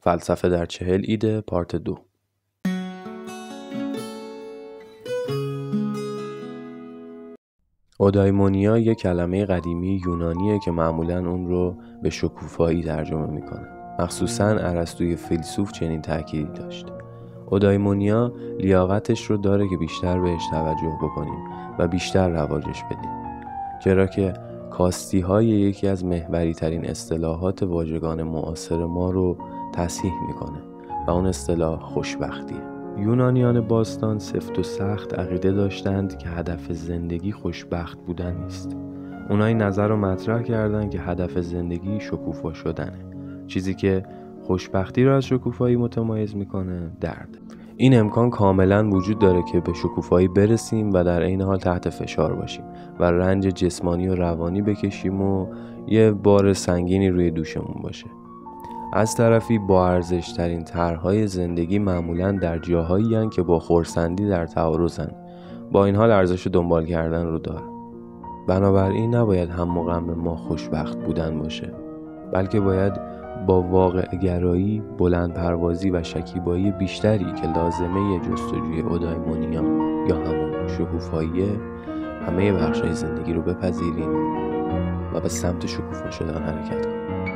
فلسفه در 40 ایده پارت 2. اودایمونیا یک کلمه قدیمی یونانیه که معمولاً اون رو به شکوفایی ترجمه میکنه. مخصوصاً ارسطوی فیلسوف چنین تأکیدی داشت. اودایمونیا لیاقتش رو داره که بیشتر بهش توجه بکنیم و بیشتر رواجش بدیم، چرا که کاستی های یکی از محوری ترین اصطلاحات واژگان معاصر ما رو تصحیح میکنه و اون اصطلاح خوشبختیه. یونانیان باستان سفت و سخت عقیده داشتند که هدف زندگی خوشبخت بودن نیست. اونها این نظر رو مطرح کردند که هدف زندگی شکوفا شدنه. چیزی که خوشبختی رو از شکوفایی متمایز میکنه درد. این امکان کاملا وجود داره که به شکوفایی برسیم و در عین حال تحت فشار باشیم و رنج جسمانی و روانی بکشیم و یه بار سنگینی روی دوشمون باشه. از طرفی با ارزش ترین طرح‌های زندگی معمولاً در جاهایی هستند که با خرسندی در تعارضن. با این حال ارزش دنبال کردن رو داره. بنابراین نباید هم‌مغرم ما خوشبخت بودن باشه، بلکه باید با واقع گرایی، بلند پروازی و شکیبایی بیشتری که لازمه جستجوی اودایمونیا یا همون شکوفاییه همه بخش‌های زندگی رو بپذیریم و به سمت شکوفا شدن حرکت کنیم.